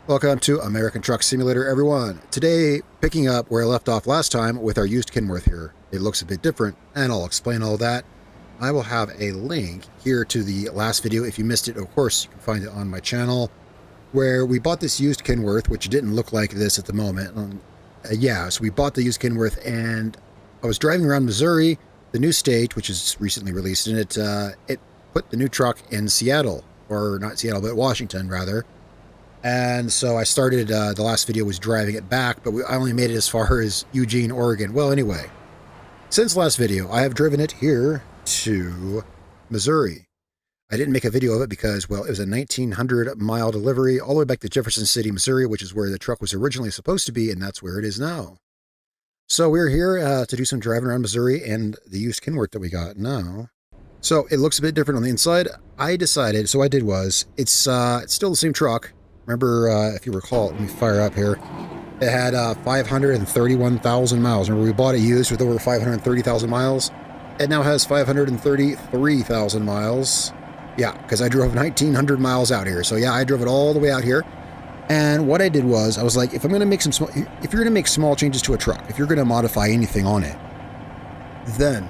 Welcome to American Truck Simulator, everyone. Today, picking up where I left off last time with our used Kenworth here. It looks a bit different, and I'll explain all that. I will have a link here to the last video. If you missed it, of course, you can find it on my channel, where we bought this used Kenworth, which didn't look like this at the moment. So we bought the used Kenworth, and I was driving around Missouri, the new state, which is recently released, and it put the new truck in Seattle, or not Seattle, but Washington, rather. And so I started, the last video was driving it back, but I only made it as far as Eugene, Oregon. Well, anyway, since last video, I have driven it here to Missouri. I didn't make a video of it because, well, it was a 1,900-mile delivery all the way back to Jefferson City, Missouri, which is where the truck was originally supposed to be, and that's where it is now. So we're here to do some driving around Missouri and the used Kenworth that we got now. So it looks a bit different on the inside. It's still the same truck. Remember, if you recall, let me fire up here. It had 531,000 miles. Remember, we bought it used with over 530,000 miles. It now has 533,000 miles. Yeah, because I drove 1,900 miles out here. So yeah, I drove it all the way out here. And what I did was, I was like, if you're going to make small changes to a truck, if you're going to modify anything on it, then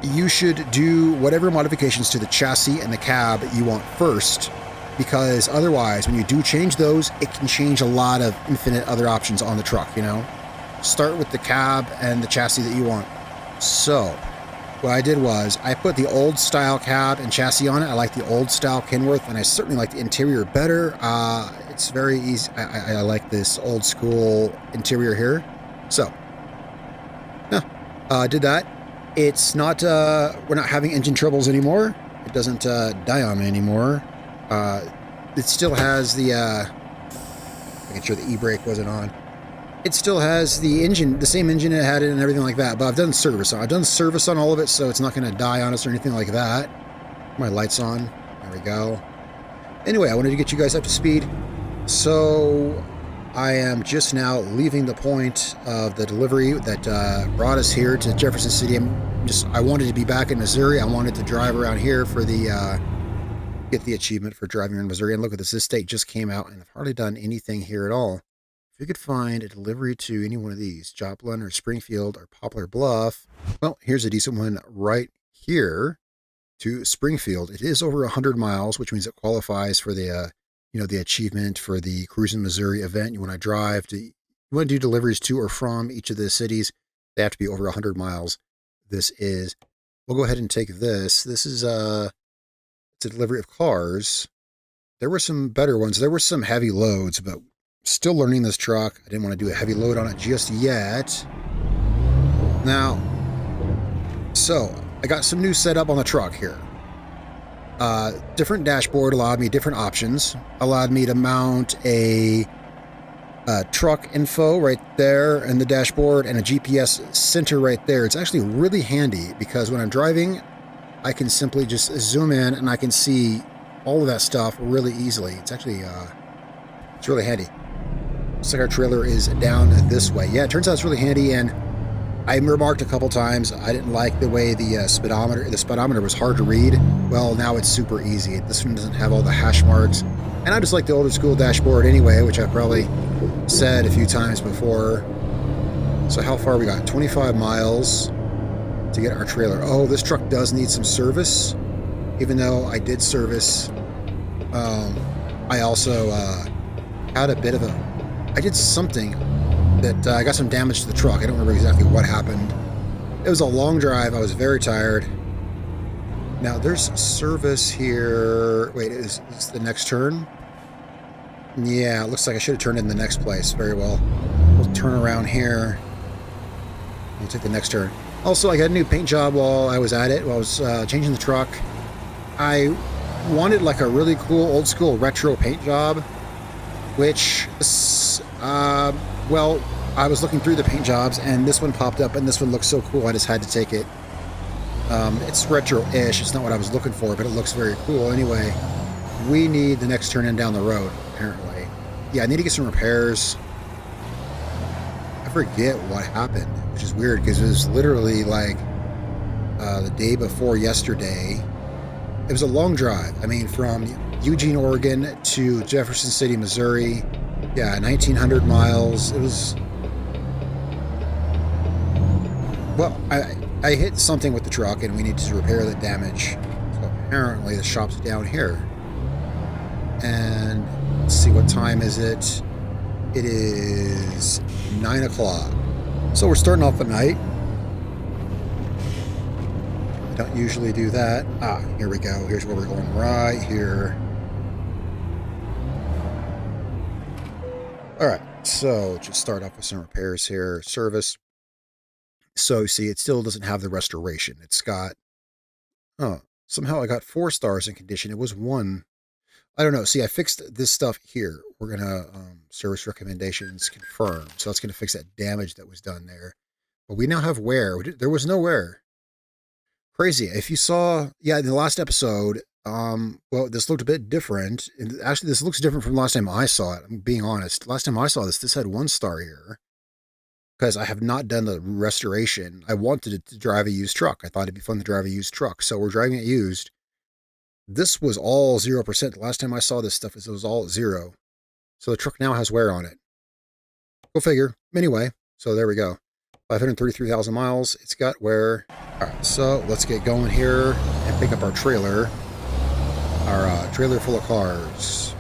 you should do whatever modifications to the chassis and the cab you want first. Because otherwise, when you do change those, it can change a lot of infinite other options on the truck, you know? Start with the cab and the chassis that you want. So, what I did was, I put the old style cab and chassis on it. I like the old style Kenworth, and I certainly like the interior better. It's very easy. I like this old school interior here. So, yeah, did that. It's not, we're not having engine troubles anymore. It doesn't die on me anymore. It still has the, making sure the e-brake wasn't on. It still has the engine, the same engine it had and everything like that, but I've done service on all of it, so it's not going to die on us or anything like that. My light's on. There we go. Anyway, I wanted to get you guys up to speed. So I am just now leaving the point of the delivery that brought us here to Jefferson City. I wanted to be back in Missouri. I wanted to drive around here for the, get the achievement for driving around Missouri. And look at this state just came out, and I've hardly done anything here at all. If you could find a delivery to any one of these, Joplin or Springfield or Poplar Bluff, well, here's a decent one right here to Springfield. It is over 100 miles, which means it qualifies for the, the achievement for the Cruising Missouri event. You want to do deliveries to or from each of the cities. They have to be over 100 miles. We'll go ahead and take this. This is, it's a delivery of cars. There were some better ones. There were some heavy loads, but still learning this truck. I didn't want to do a heavy load on it just yet. Now, so I got some new setup on the truck here. Different dashboard allowed me different options. Allowed me to mount a truck info right there in the dashboard and a GPS center right there. It's actually really handy because when I'm driving, I can simply just zoom in and I can see all of that stuff really easily. It's actually, it's really handy. Looks like our trailer is down this way. Yeah, it turns out it's really handy, and I remarked a couple times I didn't like the way the speedometer was hard to read. Well, now it's super easy. This one doesn't have all the hash marks. And I just like the older school dashboard anyway, which I've probably said a few times before. So how far we got? 25 miles. To get our trailer. Oh, this truck does need some service. Even though I did service, I also had a bit of I did something that I got some damage to the truck. I don't remember exactly what happened. It was a long drive. I was very tired. Now there's service here. Wait, is this the next turn? Yeah, it looks like I should have turned in the next place. Very well. We'll turn around here. We'll take the next turn. Also, I got a new paint job while I was at it, while I was changing the truck. I wanted like a really cool old school retro paint job, which, well, I was looking through the paint jobs and this one popped up and this one looks so cool I just had to take it. It's retro-ish, it's not what I was looking for, but it looks very cool. Anyway, we need the next turn in down the road, apparently. Yeah, I need to get some repairs. I forget what happened, which is weird because it was literally like the day before yesterday. It was a long drive. I mean, from Eugene, Oregon to Jefferson City, Missouri. Yeah, 1,900 miles. It was... Well, I hit something with the truck and we needed to repair the damage. So apparently the shop's down here. And let's see, what time is it? It is 9 o'clock. So we're starting off the night. I don't usually do that. Ah, here we go. Here's where we're going, right here. All right, so just start off with some repairs here. Service. So see, it still doesn't have the restoration. It's got, oh, somehow I got 4 stars in condition. It was 1. I don't know. See, I fixed this stuff here. We're going to service recommendations confirmed. So that's going to fix that damage that was done there. But we now have wear. There was no wear. Crazy. If you saw, yeah, in the last episode, well, this looked a bit different. And actually, this looks different from last time I saw it. I'm being honest. Last time I saw this had 1 star here. Because I have not done the restoration. I wanted to drive a used truck. I thought it'd be fun to drive a used truck. So we're driving it used. This was all 0%. The last time I saw this stuff, it was all 0. So the truck now has wear on it. Go figure. Anyway, so there we go. 533,000 miles. It's got wear. All right, so let's get going here and pick up our trailer. Our trailer full of cars.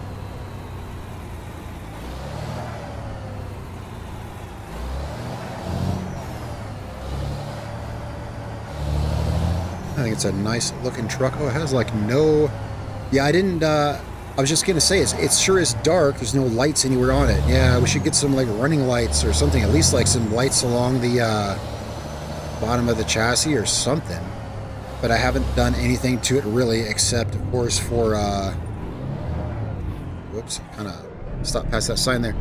I think it's a nice looking truck. Oh, it has like no... Yeah, I didn't... I was just going to say, it sure is dark. There's no lights anywhere on it. Yeah, we should get some like running lights or something. At least like some lights along the bottom of the chassis or something. But I haven't done anything to it really, except of course for... whoops, kind of stopped past that sign there.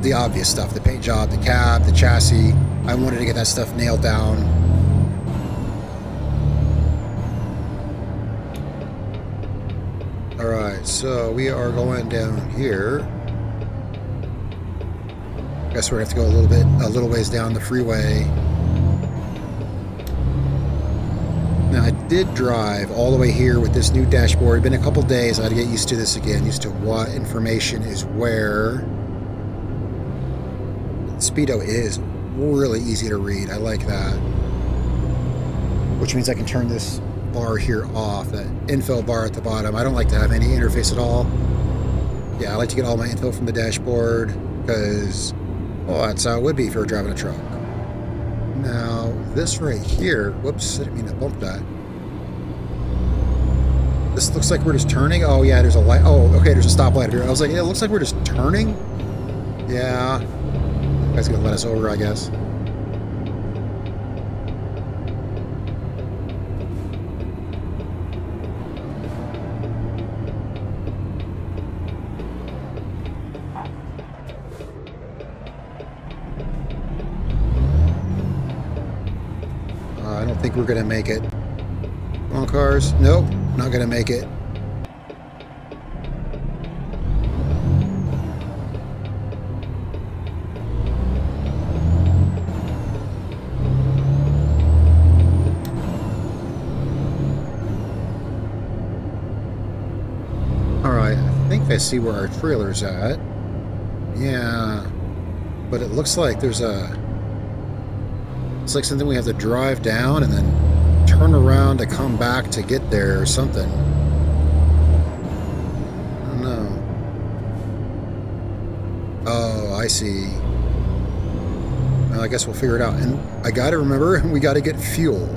The obvious stuff. The paint job, the cab, the chassis. I wanted to get that stuff nailed down. Alright, so we are going down here. Guess we're gonna have to go a little ways down the freeway. Now I did drive all the way here with this new dashboard. It's been a couple days. I had to get used to this again, used to what information is where. Speedo is really easy to read. I like that. Which means I can turn this bar here off, that info bar at the bottom. I don't like to have any interface at all. Yeah, I like to get all my info from the dashboard because, well, that's how it would be if you were driving a truck. Now, this right here, whoops, I didn't mean to bump that. This looks like we're just turning. Oh, yeah, there's a light. Oh, okay, there's a stoplight here. I was like, yeah, it looks like we're just turning. Yeah. You guys gonna let us over, I guess. I don't think we're gonna make it. Come on, cars. Nope, not gonna make it. Alright, I think I see where our trailer's at. Yeah, but it looks like there's a... It's like something we have to drive down and then turn around to come back to get there or something. I don't know. Oh, I see. Well, I guess we'll figure it out. And I gotta remember, we gotta get fuel.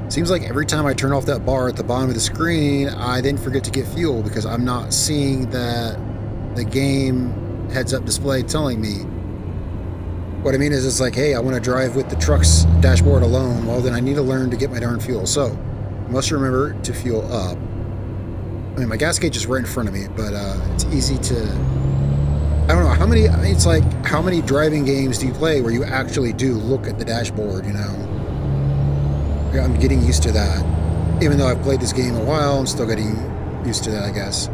Seems like every time I turn off that bar at the bottom of the screen, I then forget to get fuel because I'm not seeing that the game heads-up display telling me. What I mean is, it's like, hey, I want to drive with the truck's dashboard alone. Well, then I need to learn to get my darn fuel. So, I must remember to fuel up. I mean, my gas gauge is right in front of me, but it's easy to... I don't know, how many... It's like, how many driving games do you play where you actually do look at the dashboard, you know? I'm getting used to that. Even though I've played this game a while, I'm still getting used to that, I guess.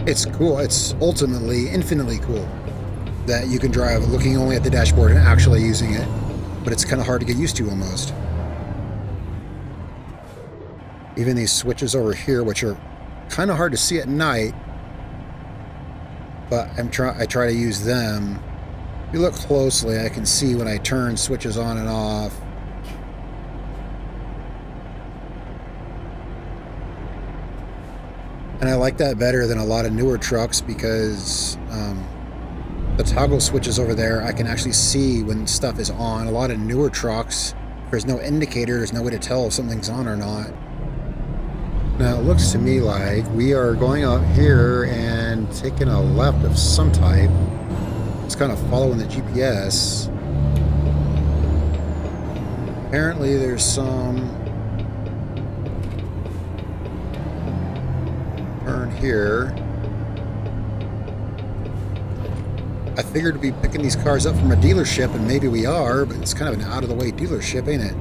It's cool. It's ultimately infinitely cool that you can drive looking only at the dashboard and actually using it. But it's kind of hard to get used to almost. Even these switches over here, which are kind of hard to see at night, but I try to use them. If you look closely, I can see when I turn switches on and off. And I like that better than a lot of newer trucks because the toggle switches over there, I can actually see when stuff is on. A lot of newer trucks, there's no indicator, there's no way to tell if something's on or not. Now it looks to me like we are going out here and taking a left of some type. It's kind of following the GPS. Apparently there's some turn here. I figured we'd be picking these cars up from a dealership, and maybe we are, but it's kind of an out-of-the-way dealership, ain't it?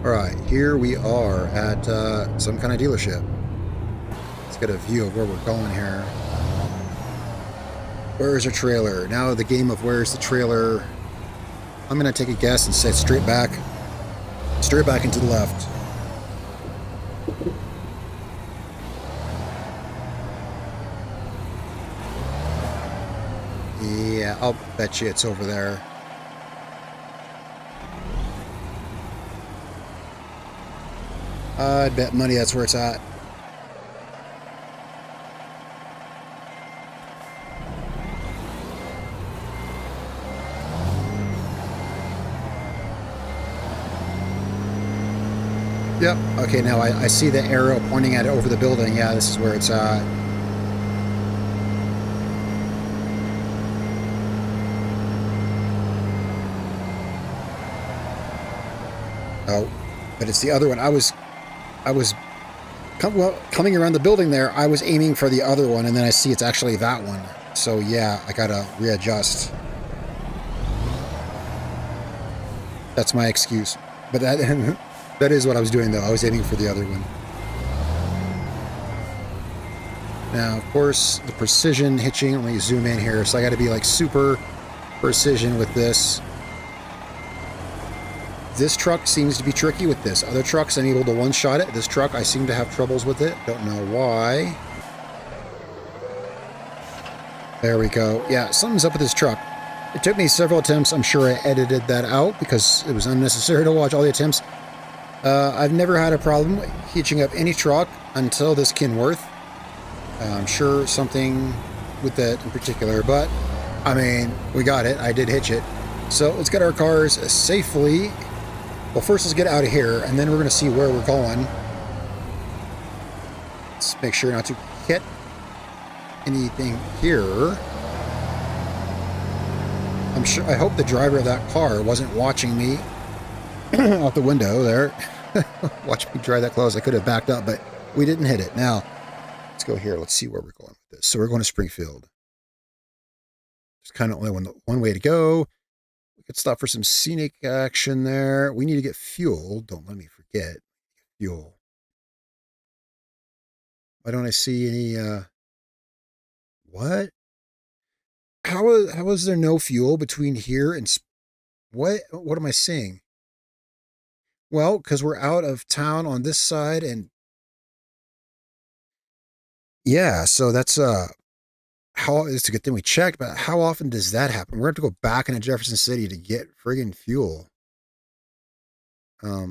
Alright, here we are at some kind of dealership. Let's get a view of where we're going here. Where's our trailer? Now the game of where's the trailer... I'm going to take a guess and say straight back and to the left. Yeah, I'll bet you it's over there. I'd bet money that's where it's at. Yep. Okay, now I see the arrow pointing at it over the building. Yeah, this is where it's at. Oh, but it's the other one. I was coming around the building there. I was aiming for the other one, and then I see it's actually that one. So yeah, I gotta readjust. That's my excuse. But that... That is what I was doing, though. I was aiming for the other one. Now, of course, the precision hitching. Let me zoom in here. So I got to be like super precision with this. This truck seems to be tricky with this. Other trucks, I'm able to one-shot it. This truck, I seem to have troubles with it. Don't know why. There we go. Yeah, something's up with this truck. It took me several attempts. I'm sure I edited that out because it was unnecessary to watch all the attempts. I've never had a problem hitching up any truck until this Kenworth. I'm sure something with that in particular, but I mean, we got it. I did hitch it. So let's get our cars safely. Well, first let's get out of here, and then we're going to see where we're going. Let's make sure not to hit anything here. I hope the driver of that car wasn't watching me out the window there. Watch me drive that close. I could have backed up, but we didn't hit it. Now, let's go here. Let's see where we're going with this. So we're going to Springfield. There's kind of only one way to go. We could stop for some scenic action there. We need to get fuel. Don't let me forget. Fuel. Why don't I see any... What? How is there no fuel between here and... What am I seeing? Well, because we're out of town on this side, and yeah, so that's it's a good thing we checked, but how often does that happen? We're going to have to go back into Jefferson City to get friggin' fuel. Yeah,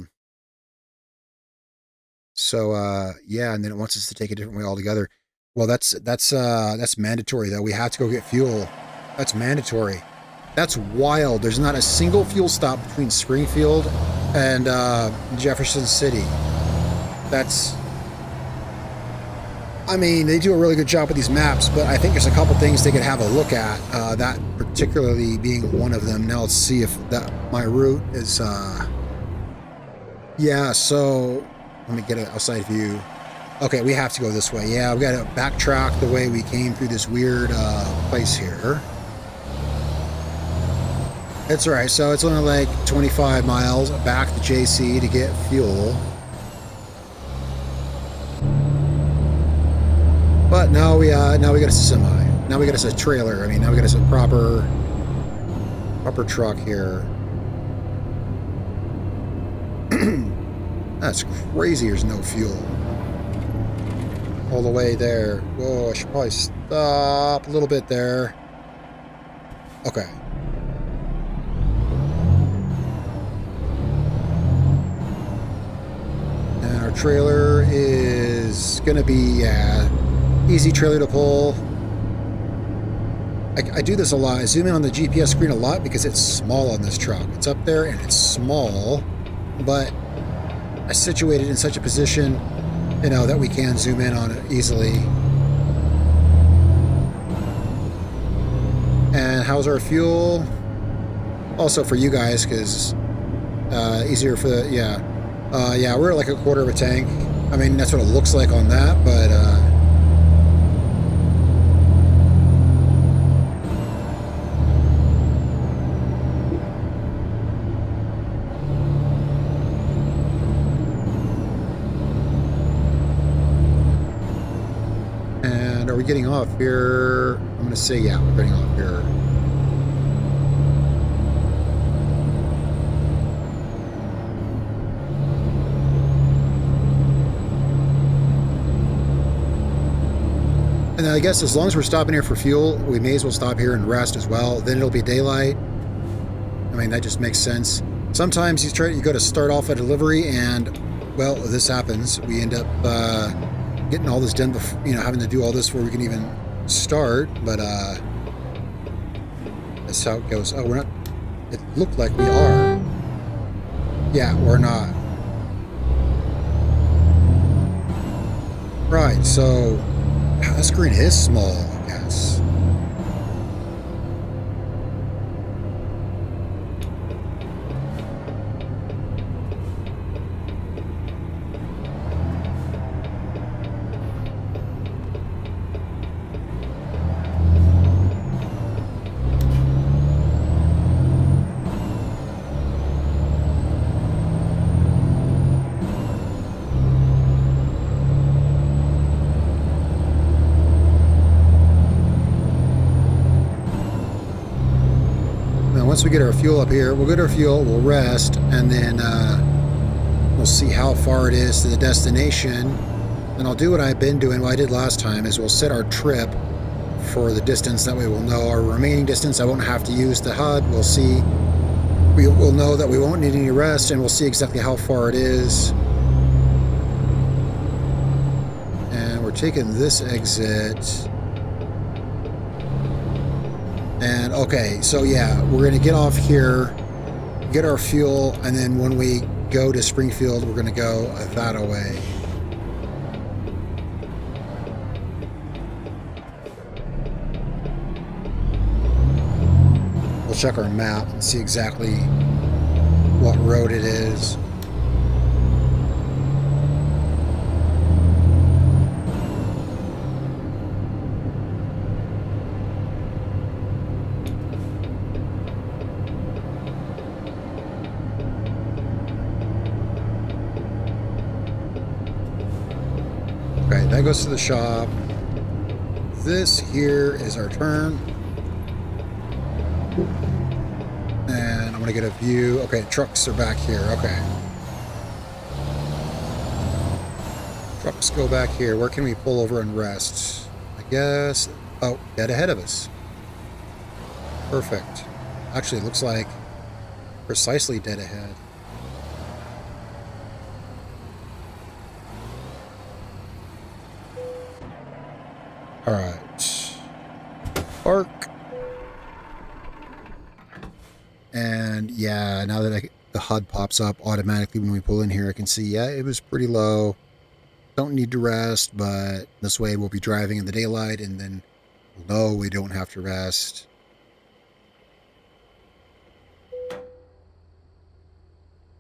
and then it wants us to take a different way altogether. Well, that's mandatory though. We have to go get fuel. That's mandatory. That's wild. There's not a single fuel stop between Springfield and Jefferson City. I mean, they do a really good job with these maps, but I think there's a couple things they could have a look at, that particularly being one of them. Now let's see if my route is... Yeah, so let me get an outside view. Okay, we have to go this way. Yeah, we got to backtrack the way we came through this weird place here. It's all right. So it's only like 25 miles back to JC to get fuel. But now we got a semi. now we got us a trailer. I mean, now we got us a proper truck here. That's crazy. There's no fuel all the way there. Whoa, I should probably stop a little bit there. Okay. And our trailer is gonna be easy trailer to pull. I do this a lot. I zoom in on the GPS screen a lot because it's small on this truck. It's up there and it's small, but I situate it in such a position, you know, that we can zoom in on it easily. And how's our fuel? Also for you guys, because easier for the, yeah, we're at like a quarter of a tank. I mean, that's what it looks like on that, but and are we getting off here? I'm gonna say, yeah, we're getting off here. And I guess as long as we're stopping here for fuel, we may as well stop here and rest as well. Then it'll be daylight. I mean, that just makes sense. Sometimes you go to start off a delivery and, well, this happens. We end up getting all this done before, you know, having to do all this before we can even start. But that's how it goes. Oh, we're not. It looked like we are. Yeah, we're not. Right, so that screen is small, I guess. Once we get our fuel up here, we'll get our fuel, we'll rest, and then we'll see how far it is to the destination. And I'll do what I've been doing, what I did last time, is we'll set our trip for the distance. That way we'll know our remaining distance. I won't have to use the HUD. We'll see. We'll know that we won't need any rest, and we'll see exactly how far it is. And we're taking this exit. And okay, so yeah, we're going to get off here, get our fuel, and then when we go to Springfield, we're going to go that way. We'll check our map and see exactly what road it is. Okay, that goes to the shop. This here is our turn. And I'm going to get a view. Okay, trucks are back here. Okay. Trucks go back here. Where can we pull over and rest? I guess... Oh, dead ahead of us. Perfect. Actually, it looks like precisely dead ahead. Alright. Park. And yeah, now that the HUD pops up automatically when we pull in here, I can see, yeah, it was pretty low. Don't need to rest, but this way we'll be driving in the daylight and then we'll know we don't have to rest.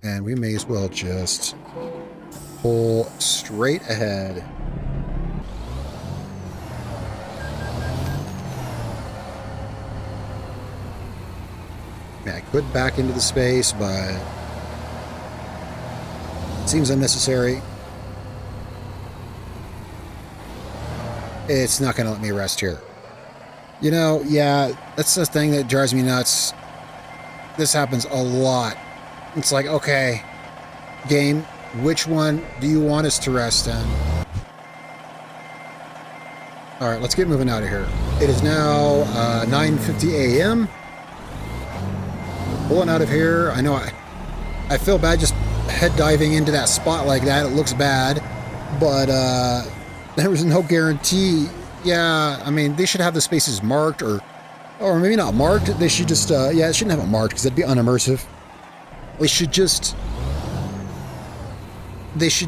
And we may as well just pull straight ahead. I could back into the space, but it seems unnecessary. It's not going to let me rest here. You know, yeah, that's the thing that drives me nuts. This happens a lot. It's like, okay, game, which one do you want us to rest in? All right, let's get moving out of here. It is now 9:50 a.m. Pulling out of here. I know I feel bad just head diving into that spot like that. It looks bad, but there was no guarantee. Yeah, I mean, they should have the spaces marked, or maybe not marked. They should just, yeah, it shouldn't have it marked because that'd be unimmersive. They should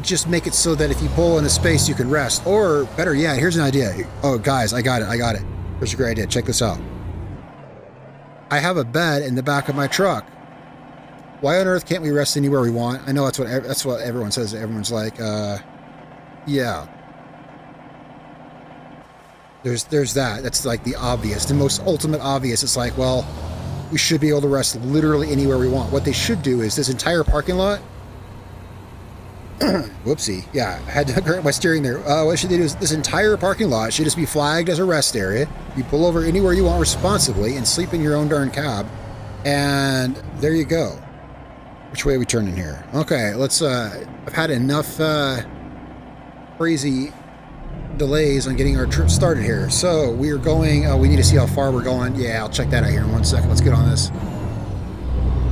just make it so that if you pull in a space, you can rest. Or better yet, here's an idea. Oh, guys, I got it. Here's a great idea. Check this out. I have a bed in the back of my truck. Why on earth can't we rest anywhere we want? I know that's what everyone says. Everyone's like, yeah. There's that. That's like the obvious, the most ultimate obvious. It's like, well, we should be able to rest literally anywhere we want. What they should do is this entire parking lot. Whoopsie. Yeah, I had to grab my steering there. What should they do is this entire parking lot should just be flagged as a rest area. You pull over anywhere you want responsibly and sleep in your own darn cab. And there you go. Which way are we turning here? Okay, let's, I've had enough crazy delays on getting our trip started here. So we are going, we need to see how far we're going. Yeah, I'll check that out here in 1 second. Let's get on this.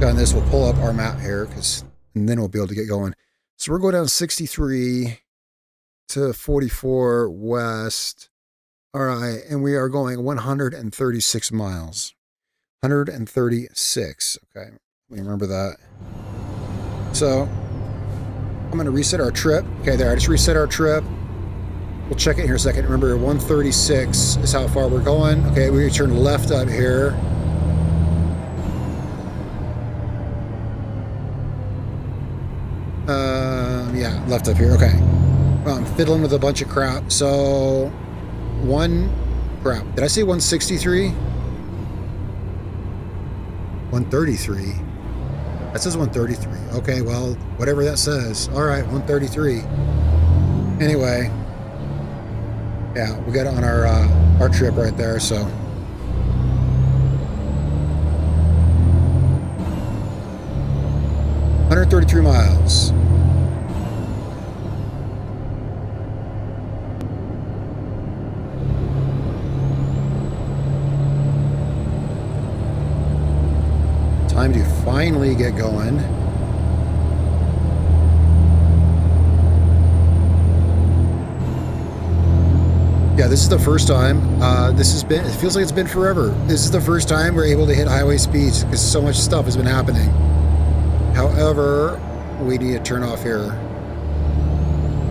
Get on this, we'll pull up our map here, and then we'll be able to get going. So we're going down 63 to 44 west. All right, and we are going 136 miles. 136, okay. Let me remember that. So I'm going to reset our trip. Okay, there, I just reset our trip. We'll check it here in a second. Remember, 136 is how far we're going. Okay, we turn left up here. Yeah, left up here. Okay. I'm fiddling with a bunch of crap. So, crap. Did I say 163? 133. That says 133. Okay, well, whatever that says. All right, 133. Anyway, yeah, we got it on our trip right there. So, 133 miles. Time to finally get going. Yeah, this is the first time. It feels like it's been forever. This is the first time we're able to hit highway speeds because so much stuff has been happening. However, we need to turn off here.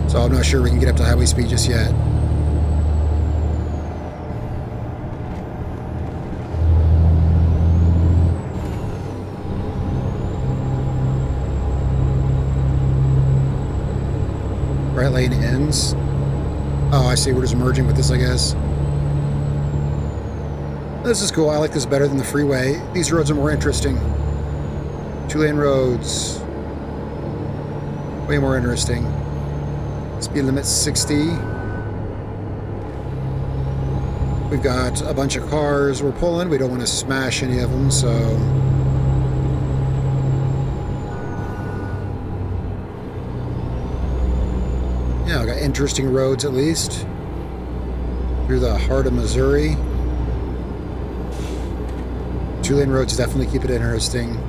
So I'm not sure we can get up to highway speed just yet. Right lane ends. Oh, I see. We're just merging with this, I guess. This is cool. I like this better than the freeway. These roads are more interesting. 2-lane roads. Way more interesting. Speed limit 60. We've got a bunch of cars we're pulling. We don't want to smash any of them, so... Yeah, we got interesting roads at least. Through the heart of Missouri. 2-lane roads definitely keep it interesting.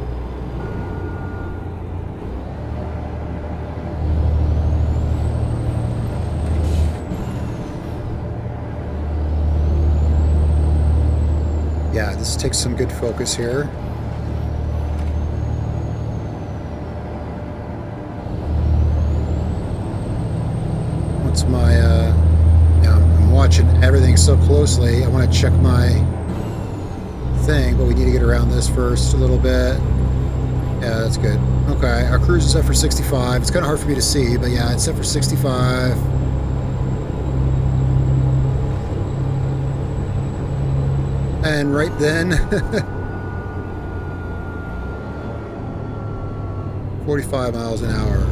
Yeah, this takes some good focus here. What's my, yeah, I'm watching everything so closely. I want to check my thing, but we need to get around this first a little bit. Yeah, that's good. Okay, our cruise is set for 65. It's kind of hard for me to see, but yeah, it's set for 65. And right then, 45 miles an hour.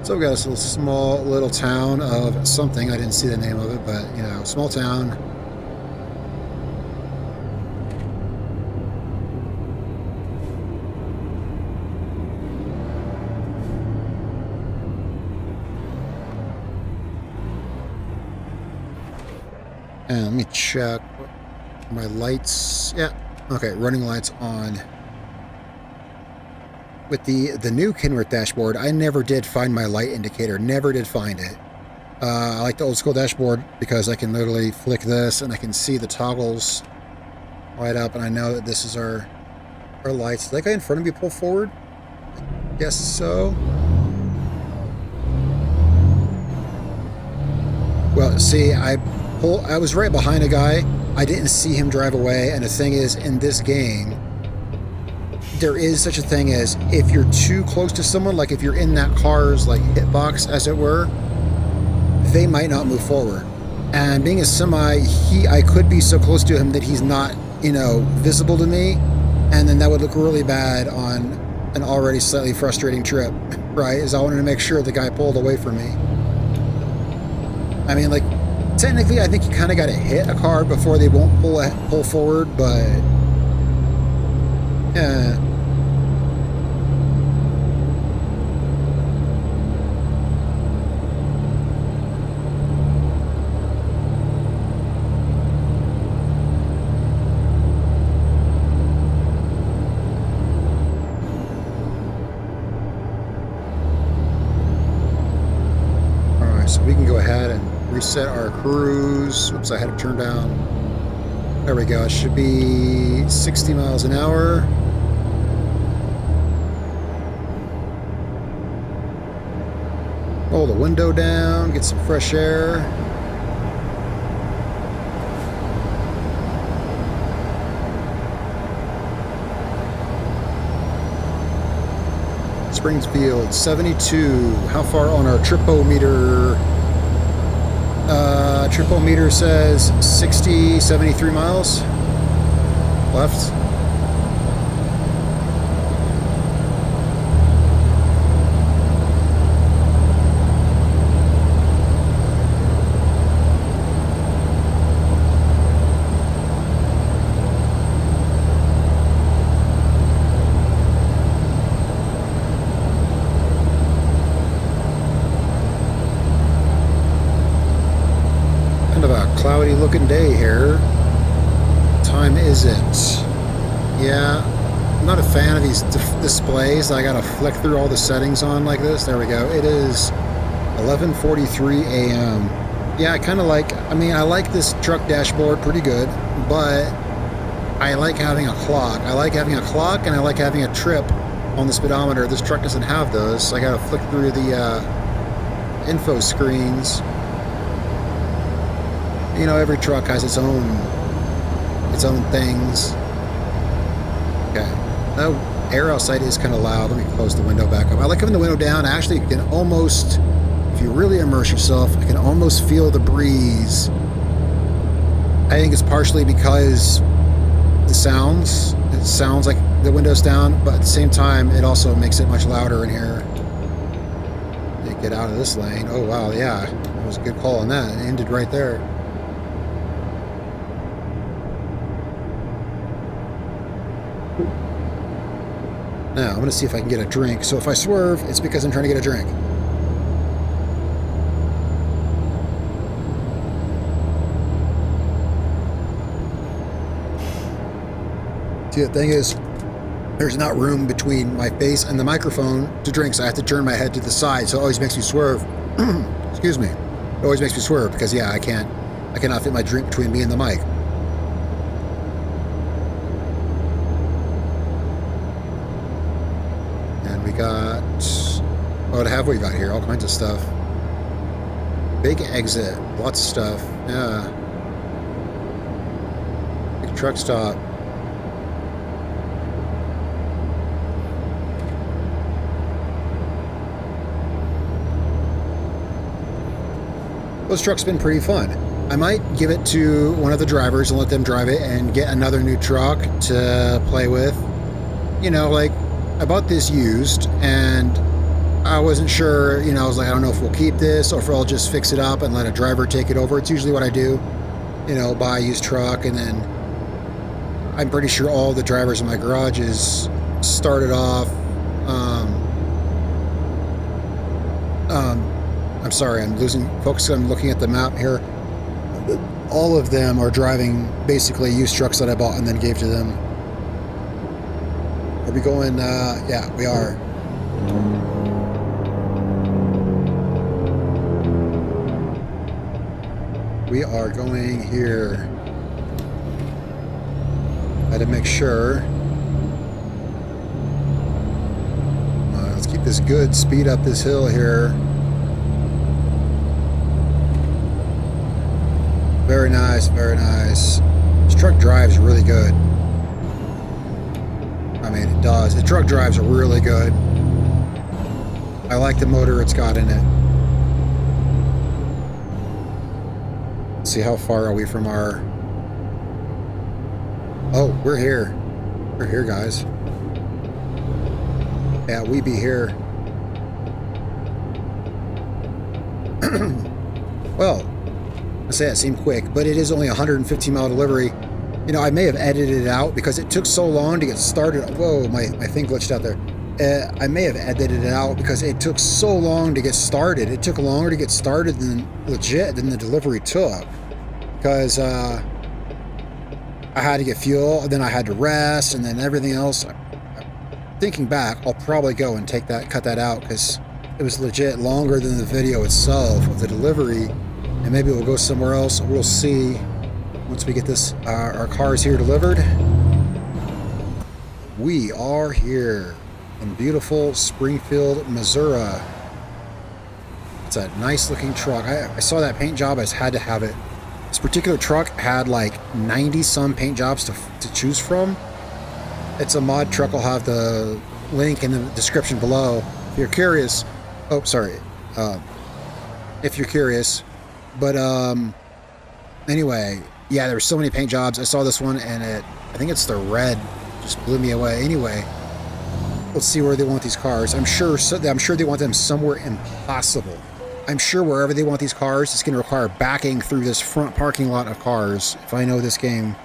So we got this little small little town of something. I didn't see the name of it, but you know, small town. And let me check my lights. Yeah, okay, running lights on. With the new Kenworth dashboard, I never did find my light indicator. Never did find it. I like the old school dashboard because I can literally flick this and I can see the toggles light up, and I know that this is our lights. Did that guy in front of me pull forward? I guess so. Well, see, I was right behind a guy. I didn't see him drive away, and the thing is, in this game, there is such a thing as if you're too close to someone, like if you're in that car's like hitbox, as it were, they might not move forward. And being a semi, I could be so close to him that he's not, you know, visible to me, and then that would look really bad on an already slightly frustrating trip, right? Is I wanted to make sure the guy pulled away from me. I mean, like, technically, I think you kind of got to hit a car before they won't pull forward, but yeah. So we can go ahead and reset our cruise. Oops, I had it turned down. There we go. It should be 60 miles an hour. Roll the window down, get some fresh air. Springfield, 72. How far on our tripometer? Tripometer says 73 miles. Left. Cloudy looking day here. What time is it? Yeah, I'm not a fan of these displays. I gotta flick through all the settings on like this. There we go. It is 11:43 a.m. Yeah, I kind of like, I mean, I like this truck dashboard pretty good, but I like having a clock. I like having a clock, and I like having a trip on the speedometer. This truck doesn't have those, so I gotta flick through the info screens. You know, every truck has its own things. Okay. Oh, air outside is kind of loud. Let me close the window back up. I like having the window down. Actually, you can almost, if you really immerse yourself, I can almost feel the breeze. I think it's partially because the sounds. It sounds like the window's down, but at the same time, it also makes it much louder in here. Get out of this lane. Oh, wow, yeah. That was a good call on that. It ended right there. Now, I'm going to see if I can get a drink. So if I swerve, it's because I'm trying to get a drink. See, the thing is, there's not room between my face and the microphone to drink, so I have to turn my head to the side, so it always makes me swerve. Excuse me. It always makes me swerve because, yeah, I cannot fit my drink between me and the mic. Got, what have we got here? All kinds of stuff. Big exit, lots of stuff. Yeah. Big truck stop. This truck's been pretty fun. I might give it to one of the drivers and let them drive it and get another new truck to play with. You know, like, I bought this used, and I wasn't sure, you know, I was like, I don't know if we'll keep this or if I'll just fix it up and let a driver take it over. It's usually what I do, you know, buy a used truck, and then I'm pretty sure all the drivers in my garages started off, I'm sorry, I'm losing focus. I'm looking at the map here. All of them are driving basically used trucks that I bought and then gave to them. Are we going, yeah, we are. We are going here. I had to make sure. Let's keep this good speed up this hill here. Very nice, very nice. This truck drives really good. I mean, it does. The truck drives really good. I like the motor it's got in it. Let's see, how far are we from our... Oh, we're here. We're here, guys. Yeah, we be here. Well, I say that seemed quick, but it is only a 150-mile delivery. You know, I may have edited it out because it took so long to get started. Whoa, my thing glitched out there. I may have edited it out because it took so long to get started. It took longer to get started than the delivery took. Because I had to get fuel, and then I had to rest, and then everything else. Thinking back, I'll probably go and cut that out because it was legit longer than the video itself of the delivery. And maybe we'll go somewhere else. We'll see once we get this our cars here delivered. We are here in beautiful Springfield, Missouri. It's a nice looking truck. I saw that paint job. I just had to have it. This particular truck had like 90 some paint jobs to choose from. It's a mod truck. I'll have the link in the description below if you're curious. Oh, sorry. If you're curious. But anyway, yeah, there were so many paint jobs. I saw this one, and I think it's the red, just blew me away. Anyway, let's see where they want these cars. I'm sure they want them somewhere impossible. I'm sure wherever they want these cars, it's going to require backing through this front parking lot of cars. If I know this game,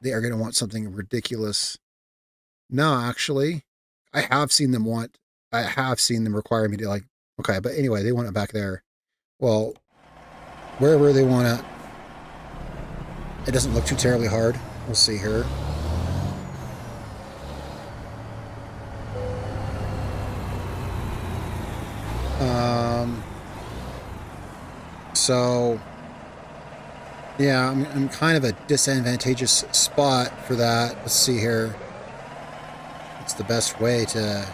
they are going to want something ridiculous. No, actually, I have seen them require me to, like, okay, but anyway, they want it back there. Well, wherever they want it, it doesn't look too terribly hard. We'll see here. So, yeah, I'm kind of a disadvantageous spot for that. Let's see here. It's the best way to...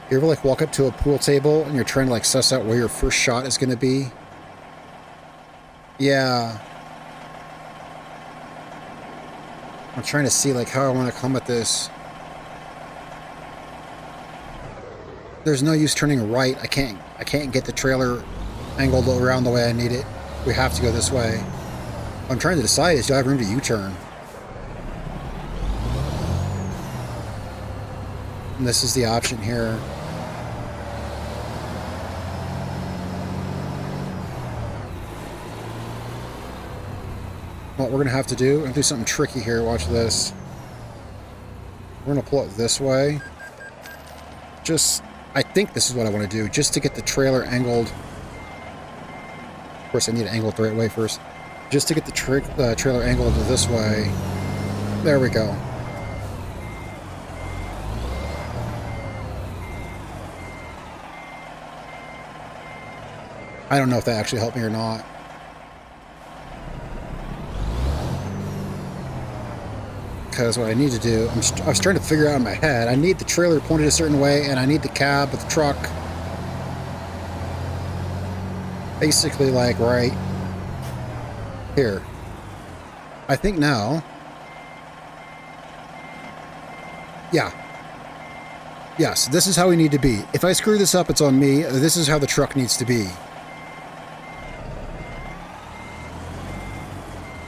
You ever like walk up to a pool table and you're trying to like suss out where your first shot is going to be? Yeah. I'm trying to see like how I want to come at this. There's no use turning right. I can't get the trailer angled around the way I need it. We have to go this way. What I'm trying to decide is, do I have room to U-turn? And this is the option here. What we're going to have to do, I'm going to do something tricky here. Watch this. We're going to pull it this way. I think this is what I want to do, just to get the trailer angled. Of course, I need to angle it the right way first. Just to get the trailer angled this way. There we go. I don't know if that actually helped me or not. Because what I need to do, I was trying to figure out in my head, I need the trailer pointed a certain way, and I need the cab with the truck basically like right here. I think now, yeah. Yes, this is how we need to be. If I screw this up, it's on me. This is how the truck needs to be.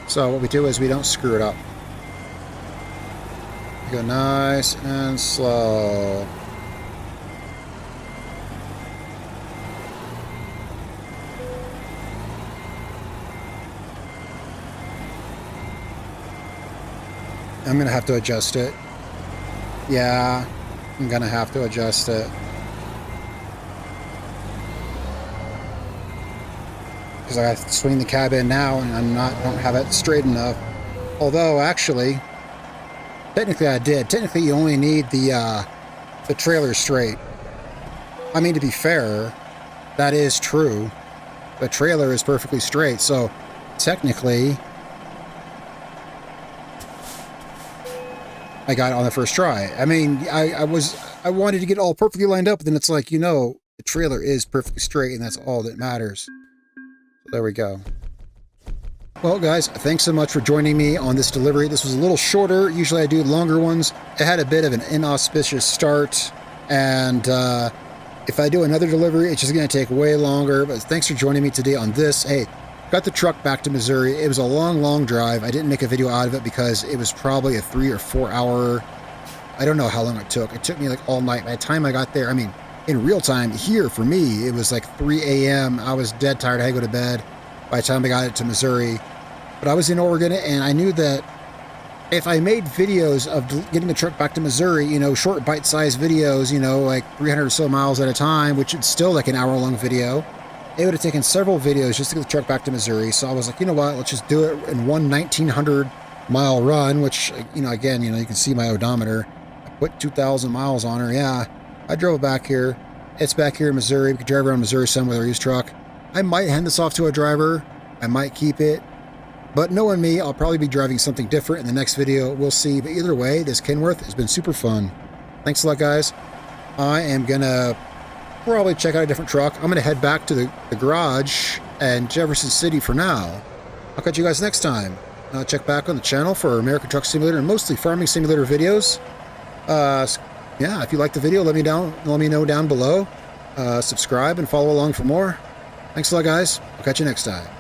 So what we do is we don't screw it up. Go nice and slow. I'm going to have to adjust it. Yeah, I'm going to have to adjust it. Because I have to swing the cab in now and don't have it straight enough. Although, actually, technically I did. Technically, you only need the trailer straight. I mean, to be fair, that is true. The trailer is perfectly straight, so technically I got it on the first try. I mean, I wanted to get it all perfectly lined up, but then it's like, you know, the trailer is perfectly straight, and that's all that matters. So there we go. Well, guys, thanks so much for joining me on this delivery. This was a little shorter. Usually I do longer ones. It had a bit of an inauspicious start, and if I do another delivery, it's just going to take way longer. But thanks for joining me today on this. Hey, got the truck back to Missouri. It was a long, long drive. I didn't make a video out of it because it was probably a 3 or 4 hour. I don't know how long it took. It took me like all night. By the time I got there, I mean, in real time here for me, it was like 3 a.m. I was dead tired. I had to go to bed by the time I got it to Missouri. But I was in Oregon, and I knew that if I made videos of getting the truck back to Missouri, you know, short bite-sized videos, you know, like 300 or so miles at a time, which is still like an hour-long video, it would have taken several videos just to get the truck back to Missouri. So I was like, you know what, let's just do it in one 1,900-mile run, which, you know, again, you know, you can see my odometer. I put 2,000 miles on her. Yeah, I drove it back here. It's back here in Missouri. We could drive around Missouri some with our used truck. I might hand this off to a driver. I might keep it. But knowing me, I'll probably be driving something different in the next video. We'll see. But either way, this Kenworth has been super fun. Thanks a lot, guys. I am going to probably check out a different truck. I'm going to head back to the garage and Jefferson City for now. I'll catch you guys next time. Check back on the channel for American Truck Simulator and mostly Farming Simulator videos. Yeah, if you like the video, let me know down below. Subscribe and follow along for more. Thanks a lot, guys. I'll catch you next time.